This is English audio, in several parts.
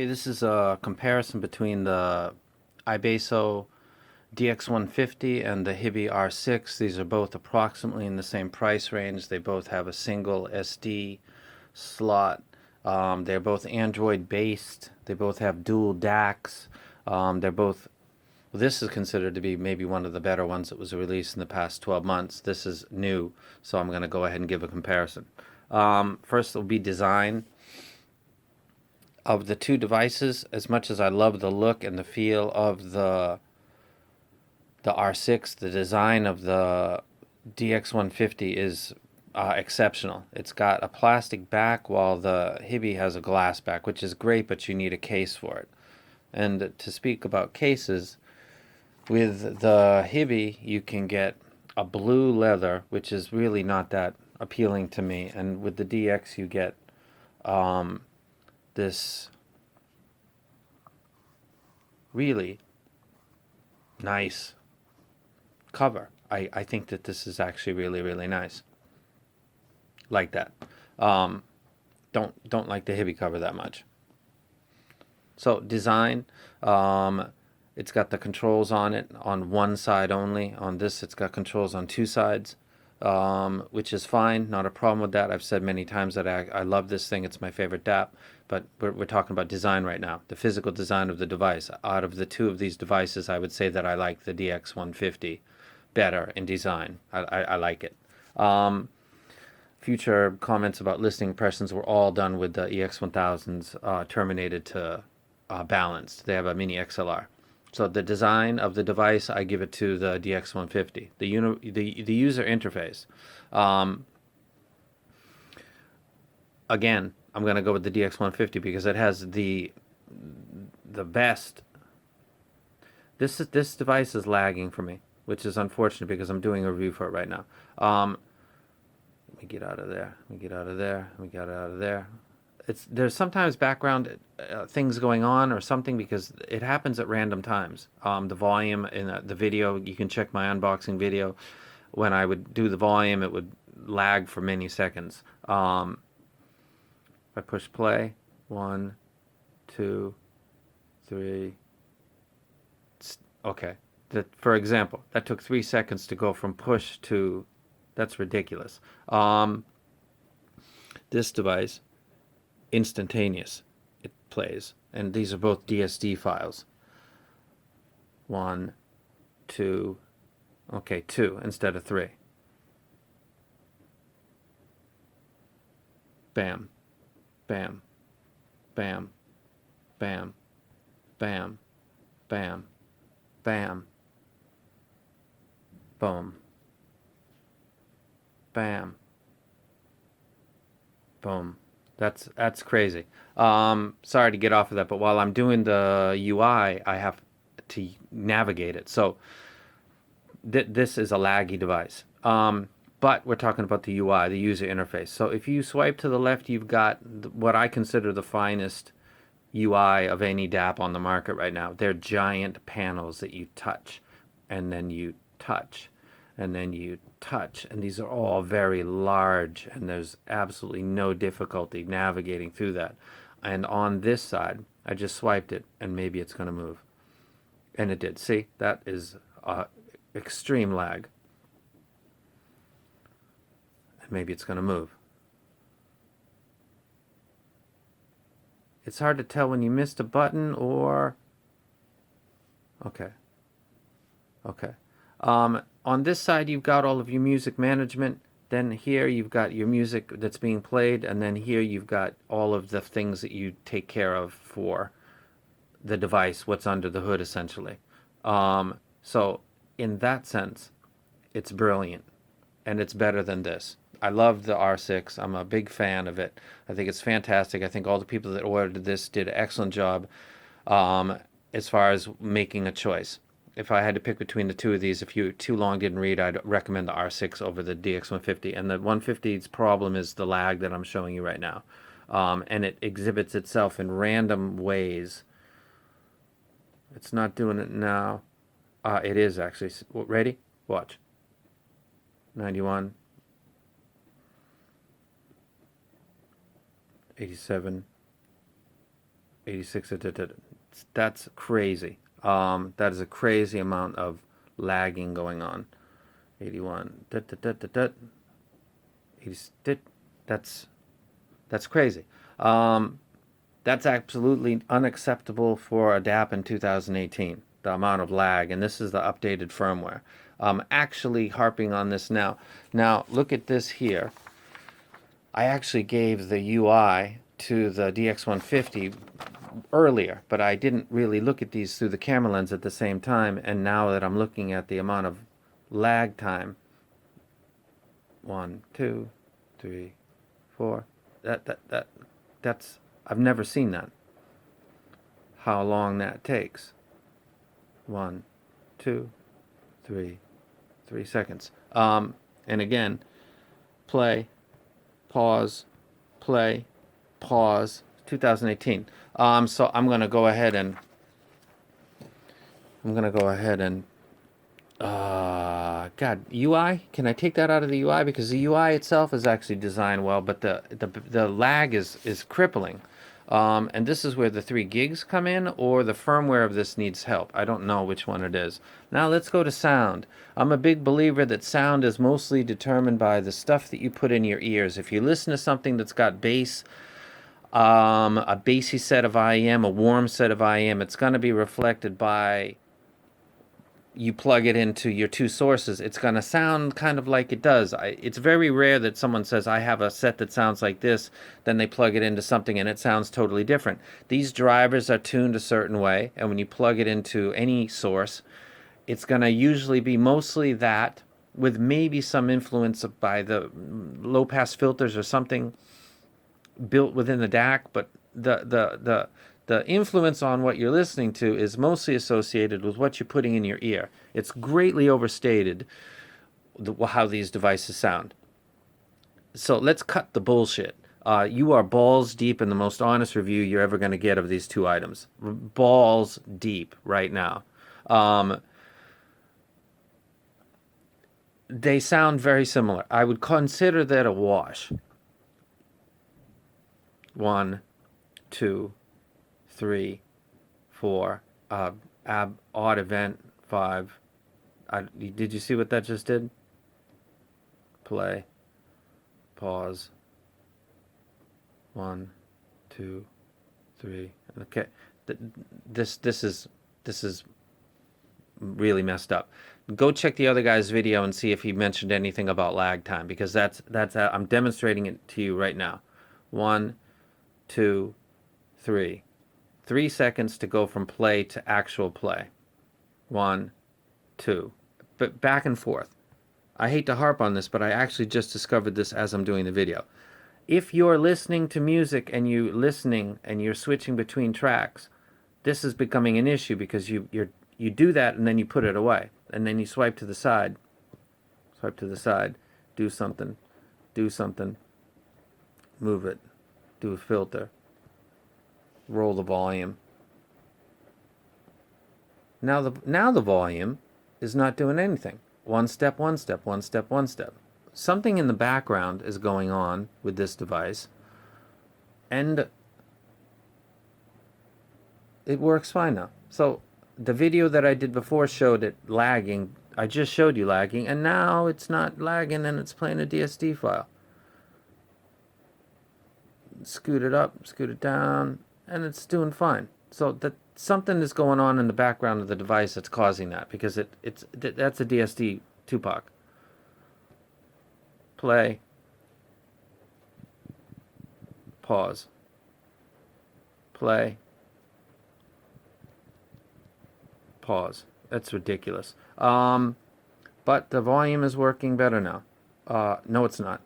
Okay, this is a comparison between the iBasso DX150 and the Hiby R6. These are both approximately in the same price range. They both have a single SD slot. They're both Android based. They both have dual DACs. They're both, well, this is considered to be maybe one of the better ones that was released in the past 12 months. This is new, so I'm going to go ahead and give a comparison. First will be design. Of the two devices, as much as I love the look and the feel of the R6, the design of the DX150 is exceptional. It's got a plastic back while the Hiby has a glass back, which is great, but you need a case for it. And to speak about cases, with the Hiby you can get a blue leather, which is really not that appealing to me, and with the DX you get this really nice cover. I think that this is actually really, really nice. Like that. Don't like the Hiby cover that much. So design, it's got the controls on it on one side only. On this, it's got controls on two sides, which is fine. Not a problem with that. I've said many times that I love this thing. It's my favorite DAP. But we're talking about design right now, the physical design of the device. Out of the two of these devices, I would say that I like the DX150 better in design. I like it. Future comments about listening impressions were all done with the EX1000s terminated to balanced. They have a mini XLR. So the design of the device, I give it to the DX150. The user interface. Again, I'm going to go with the DX150 because it has the best. This device is lagging for me, which is unfortunate because I'm doing a review for it right now. Let me get out of there. Let me get out of there. Let me get out of there. There's sometimes background things going on or something because it happens at random times. The volume in the video, you can check my unboxing video. When I would do the volume, it would lag for many seconds. If I push play, 1, 2, 3. Okay. For example, that took 3 seconds to go from push to. That's ridiculous. This device, instantaneous. It plays, and these are both DSD files. 1, 2. Okay, 2 instead of 3. Bam. Bam, bam, bam, bam, bam, bam, boom, bam, boom. That's crazy. Sorry to get off of that, but while I'm doing the UI, I have to navigate it. So this is a laggy device. But we're talking about the UI, the user interface. So if you swipe to the left, you've got what I consider the finest UI of any DAP on the market right now. They're giant panels that you touch, and then you touch, and then you touch. And these are all very large, and there's absolutely no difficulty navigating through that. And on this side, I just swiped it, and maybe it's going to move. And it did. See, that is extreme lag. Maybe it's going to move. It's hard to tell when you missed a button or. Okay. Okay. On this side, you've got all of your music management. Then here you've got your music that's being played. And then here you've got all of the things that you take care of for the device, what's under the hood, essentially. So in that sense, it's brilliant. And it's better than this. I love the R6. I'm a big fan of it. I think it's fantastic. I think all the people that ordered this did an excellent job as far as making a choice. If I had to pick between the two of these, if you too long didn't read, I'd recommend the R6 over the DX150. And the 150's problem is the lag that I'm showing you right now. And it exhibits itself in random ways. It's not doing it now. It is actually. Ready? Watch. 91. 87, 86. That's crazy. That is a crazy amount of lagging going on. 81. 80. That's crazy. That's absolutely unacceptable for a DAP in 2018, the amount of lag, and this is the updated firmware. Actually harping on this now. Now, look at this here. I actually gave the UI to the DX150 earlier, but I didn't really look at these through the camera lens at the same time, and now that I'm looking at the amount of lag time, 1, 2, 3, 4, that's, I've never seen that. How long that takes. 1, 2, 3 seconds. And again, play, pause, 2018. So I'm gonna go ahead and God, UI, can I take that out of the UI? Because the UI itself is actually designed well, but the lag is crippling. And this is where the 3 gigs come in, or the firmware of this needs help. I don't know which one it is. Now let's go to sound. I'm a big believer that sound is mostly determined by the stuff that you put in your ears. If you listen to something that's got bass, a bassy set of IEM, a warm set of IEM, it's going to be reflected by, you plug it into your 2 sources, it's going to sound kind of like it does. It's very rare that someone says, I have a set that sounds like this, then they plug it into something and it sounds totally different. These drivers are tuned a certain way, and when you plug it into any source, it's going to usually be mostly that, with maybe some influence by the low-pass filters or something built within the DAC, but the influence on what you're listening to is mostly associated with what you're putting in your ear. It's greatly overstated how these devices sound. So let's cut the bullshit. You are balls deep in the most honest review you're ever going to get of these 2 items. Balls deep right now. They sound very similar. I would consider that a wash. 1, 2, 3, 4, odd event, 5. Did you see what that just did? Play, pause, 1, 2, 3. Okay, this is really messed up. Go check the other guy's video and see if he mentioned anything about lag time, because that's I'm demonstrating it to you right now. 1, 2, 3. 3 seconds to go from play to actual play. 1, 2. But back and forth. I hate to harp on this, but I actually just discovered this as I'm doing the video. If you're listening to music and you're switching between tracks, this is becoming an issue, because you do that and then you put it away, and then you swipe to the side, do something, move it, do a filter, roll the volume. Now the volume is not doing anything. One step. Something in the background is going on with this device, and it works fine now. So the video that I did before showed it lagging. I just showed you lagging, and now it's not lagging and it's playing a DSD file. Scoot it up, scoot it down, and it's doing fine. So that something is going on in the background of the device that's causing that, because that's a DSD Tupac. Play, pause, play, pause. That's ridiculous. But the volume is working better now. No, it's not.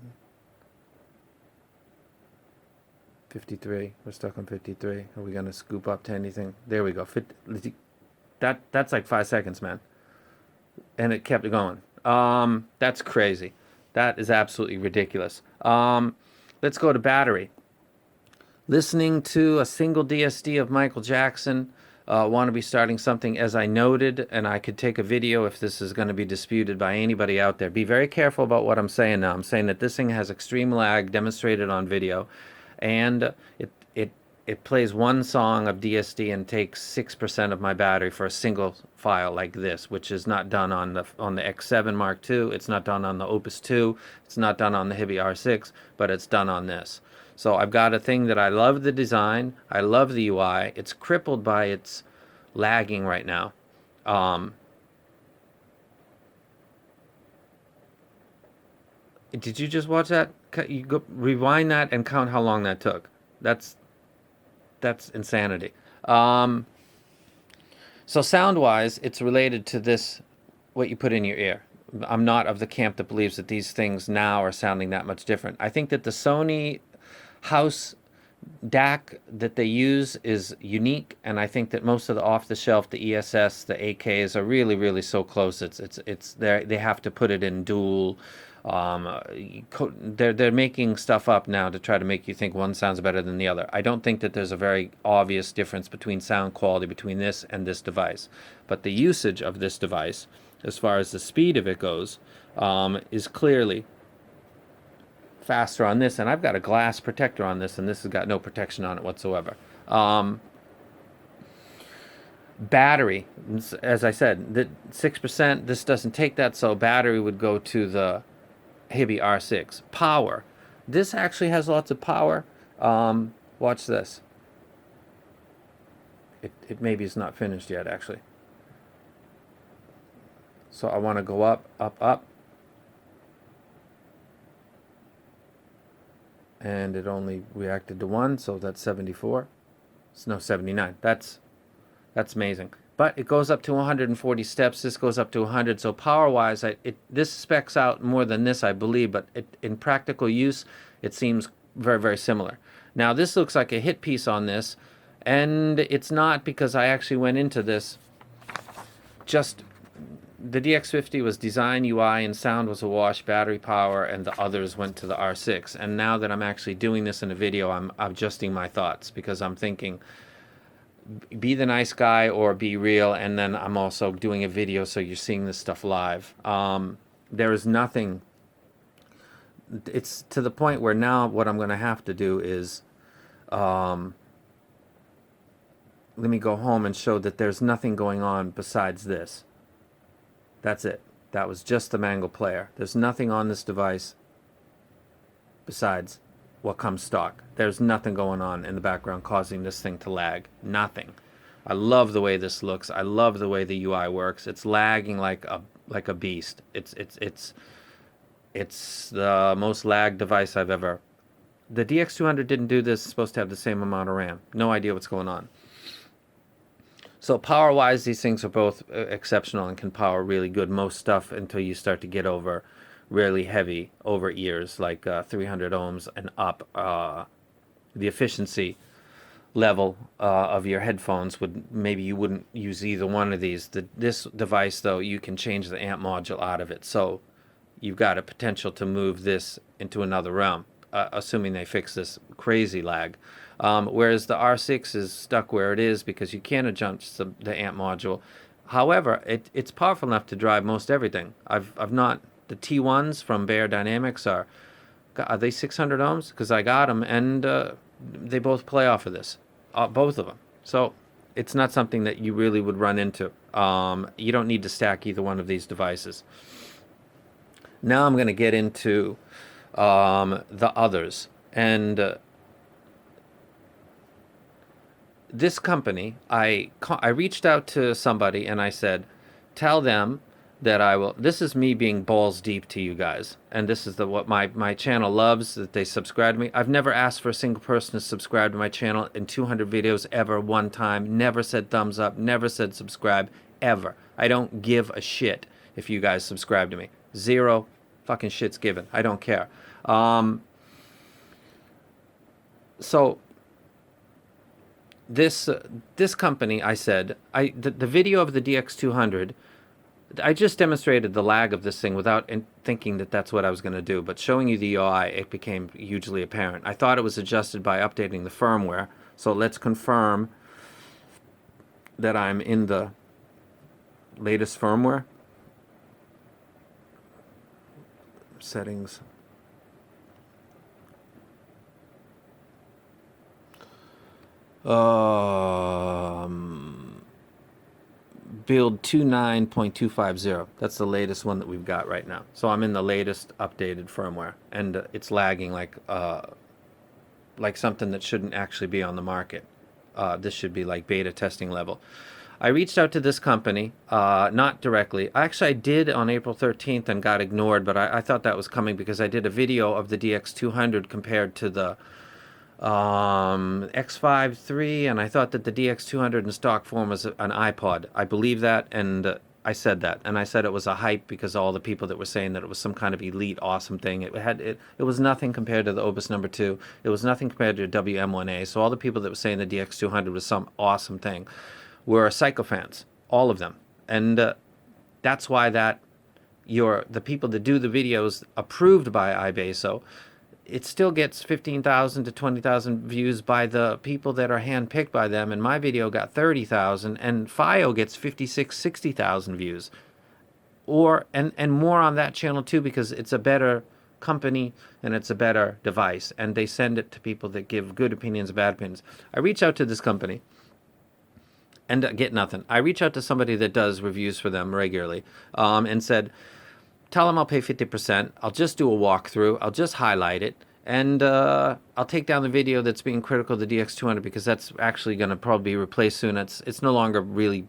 53. We're stuck on 53. Are we going to scoop up to anything? There we go. That's like 5 seconds, man. And it kept it going. That's crazy. That is absolutely ridiculous. Let's go to battery. Listening to a single DSD of Michael Jackson. Want to be starting something, as I noted, and I could take a video if this is going to be disputed by anybody out there. Be very careful about what I'm saying now. I'm saying that this thing has extreme lag demonstrated on video, and it plays one song of DSD and takes 6% of my battery for a single file like this, which is not done on the X7 Mark II. It's not done on the Opus 2. It's not done on the Hiby R6, but it's done on this. So I've got a thing that I love the design. I love the UI. It's crippled by its lagging right now. Did you just watch that? You go rewind that and count how long that took. That's insanity. So sound-wise, it's related to this, what you put in your ear. I'm not of the camp that believes that these things now are sounding that much different. I think that the Sony house DAC that they use is unique, and I think that most of the off-the-shelf, the ESS, the AKs are really, really so close. It's they have to put it in dual. They're making stuff up now to try to make you think one sounds better than the other. I don't think that there's a very obvious difference between sound quality between this and this device, but the usage of this device, as far as the speed of it goes, is clearly faster on this, and I've got a glass protector on this, and this has got no protection on it whatsoever. Battery, as I said, the 6%, this doesn't take that, so battery would go to the Hiby R6. Power, this actually has lots of power. Watch this. It maybe is not finished yet, actually. So I want to go up, up, up. And it only reacted to 1, so that's 74. No, 79. That's amazing. But it goes up to 140 steps. This goes up to 100. So power-wise, this specs out more than this, I believe. But in practical use, it seems very, very similar. Now, this looks like a hit piece on this. And it's not, because I actually went into this. Just the DX150 was design, UI, and sound was a wash, battery power, and the others went to the R6. And now that I'm actually doing this in a video, I'm adjusting my thoughts, because I'm thinking, be the nice guy or be real, and then I'm also doing a video, so you're seeing this stuff live. There is nothing. It's to the point where now what I'm going to have to do is let me go home and show that there's nothing going on besides this. That's it. That was just the Mangle player. There's nothing on this device besides what comes stock. There's nothing going on in the background causing this thing to lag. Nothing. I love the way this looks. I love the way the UI works. It's lagging like a beast. It's the most lagged device I've ever. The DX200 didn't do this. It's supposed to have the same amount of RAM. No idea what's going on. So power-wise, these things are both exceptional and can power really good most stuff until you start to get over really heavy over ears, like 300 ohms and up. The efficiency level of your headphones maybe you wouldn't use either one of these. This device, though, you can change the amp module out of it, so you've got a potential to move this into another realm, assuming they fix this crazy lag. Whereas the R6 is stuck where it is because you can't adjust the amp module. However, it's powerful enough to drive most everything. I've not. The T1s from Bear Dynamics are they 600 ohms? Because I got them, and they both play off of this, both of them. So it's not something that you really would run into. You don't need to stack either one of these devices. Now I'm going to get into the others, and this company, I reached out to somebody and I said, tell them that I will. This is me being balls deep to you guys, and this is what my channel loves, that they subscribe to me. I've never asked for a single person to subscribe to my channel in 200 videos ever, one time. Never said thumbs up, never said subscribe, ever. I don't give a shit if you guys subscribe to me. Zero fucking shits given. I don't care. So this company, I said, the video of the DX200, I just demonstrated the lag of this thing without thinking that that's what I was going to do, but showing you the UI, it became hugely apparent. I thought it was adjusted by updating the firmware, so let's confirm that I'm in the latest firmware. Settings. Build 29.250. That's the latest one that we've got right now. So I'm in the latest updated firmware, and it's lagging like something that shouldn't actually be on the market. This should be like beta testing level. I reached out to this company, not directly. Actually, I did on April 13th and got ignored, but I thought that was coming because I did a video of the DX200 compared to the X5 III, and I thought that the DX200 in stock form was an iPod. I believe that, and I said that, and I said it was a hype because all the people that were saying that it was some kind of elite, awesome thing. It was nothing compared to the Opus number 2. It was nothing compared to WM1A. So all the people that were saying the DX200 was some awesome thing were sycophants, all of them, and that's why the people that do the videos approved by iBasso, it still gets 15,000 to 20,000 views by the people that are handpicked by them, and my video got 30,000, and FIO gets 56, 60,000 views, and more on that channel too, because it's a better company and it's a better device, and they send it to people that give good opinions, bad opinions. I reach out to this company and get nothing. I reach out to somebody that does reviews for them regularly, and said, tell them I'll pay 50%. I'll just do a walkthrough. I'll just highlight it. And I'll take down the video that's being critical of the DX200 because that's actually going to probably be replaced soon. It's no longer really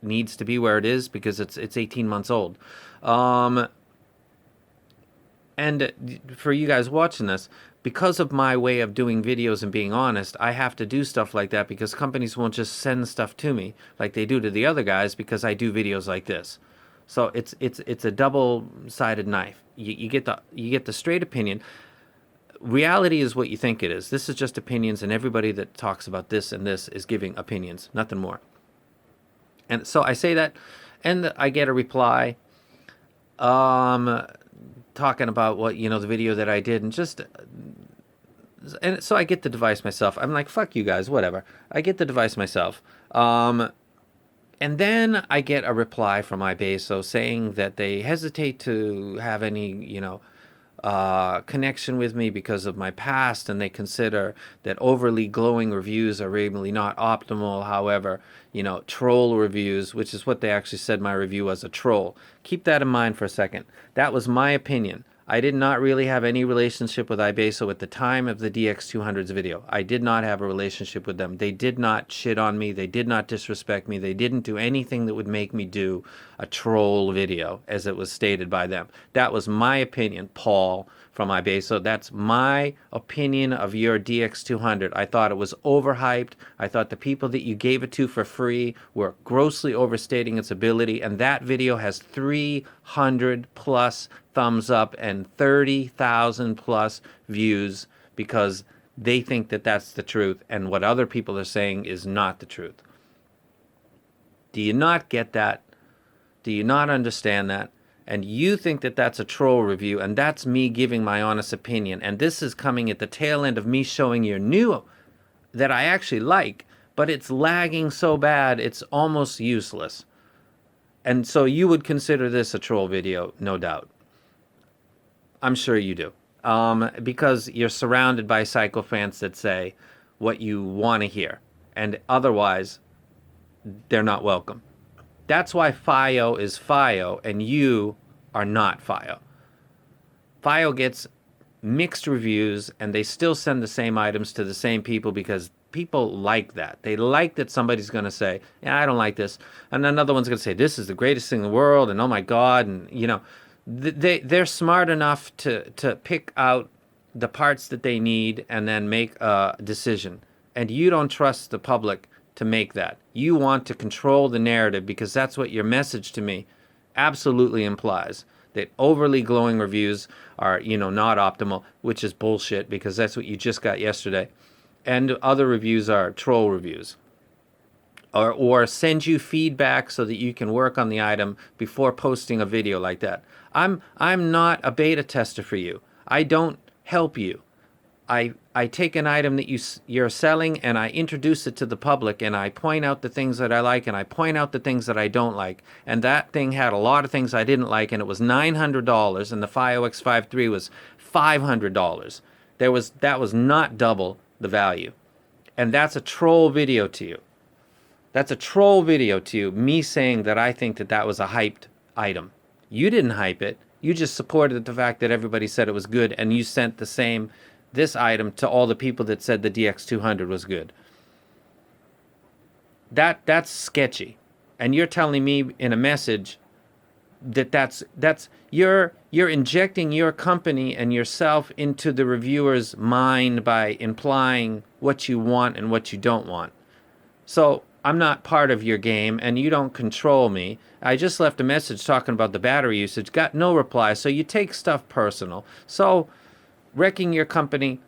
needs to be where it is because it's 18 months old. And for you guys watching this, because of my way of doing videos and being honest, I have to do stuff like that because companies won't just send stuff to me like they do to the other guys because I do videos like this. So it's a double-sided knife. You get the straight opinion. Reality is what you think it is. This is just opinions, and everybody that talks about this and this is giving opinions, nothing more. And so I say that, and I get a reply, talking about what, the video that I did, and so I get the device myself. I'm like, fuck you guys, whatever. I get the device myself. And then I get a reply from iBasso saying that they hesitate to have any, connection with me because of my past, and they consider that overly glowing reviews are really not optimal. However, troll reviews, which is what they actually said my review was, a troll. Keep that in mind for a second. That was my opinion. I did not really have any relationship with iBasso at the time of the DX200's video. I did not have a relationship with them. They did not shit on me. They did not disrespect me. They didn't do anything that would make me do a troll video, as it was stated by them. That was my opinion, Paul from iBasso. That's my opinion of your DX200. I thought it was overhyped. I thought the people that you gave it to for free were grossly overstating its ability, and that video has 300 plus thumbs up and 30,000 plus views because they think that that's the truth, and what other people are saying is not the truth. Do you not get that? Do you not understand that? And you think that that's a troll review, and that's me giving my honest opinion, and this is coming at the tail end of me showing you new that I actually like, but it's lagging so bad it's almost useless. And so you would consider this a troll video, no doubt. I'm sure you do. Because you're surrounded by sycophants that say what you want to hear, and otherwise they're not welcome. That's why FIO is FIO and you are not FIO. FIO gets mixed reviews, and they still send the same items to the same people because people like that. They like that somebody's going to say, yeah, I don't like this. And another one's going to say, this is the greatest thing in the world, and oh my God. And, they're smart enough to pick out the parts that they need and then make a decision. And you don't trust the public to make that. You want to control the narrative because that's what your message to me absolutely implies, that overly glowing reviews are, not optimal, which is bullshit because that's what you just got yesterday. And other reviews are troll reviews. Or send you feedback so that you can work on the item before posting a video like that. I'm not a beta tester for you. I don't help you. I take an item that you're selling and I introduce it to the public, and I point out the things that I like and I point out the things that I don't like. And that thing had a lot of things I didn't like, and it was $900, and the FIO X5 III was $500. That was not double the value. And that's a troll video to you. That's a troll video to you, me saying that I think that that was a hyped item. You didn't hype it. You just supported the fact that everybody said it was good, and you sent this item to all the people that said the DX200 was good. That's sketchy. And you're telling me in a message that's you're injecting your company and yourself into the reviewer's mind by implying what you want and what you don't want. So I'm not part of your game, and you don't control me. I just left a message talking about the battery usage, got no reply, so you take stuff personal. So wrecking your company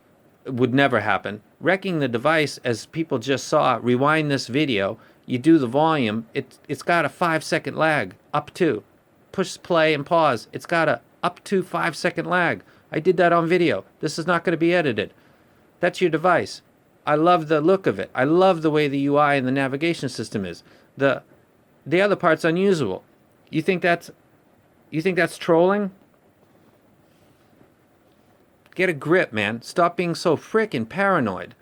would never happen. Wrecking the device, as people just saw, rewind this video, you do the volume, it's got a 5-second lag, up to. Push play and pause, it's got a up to 5-second lag. I did that on video. This is not going to be edited. That's your device. I love the look of it. I love the way the UI and the navigation system is. The other part's unusable. You think that's trolling? Get a grip, man. Stop being so frickin' paranoid.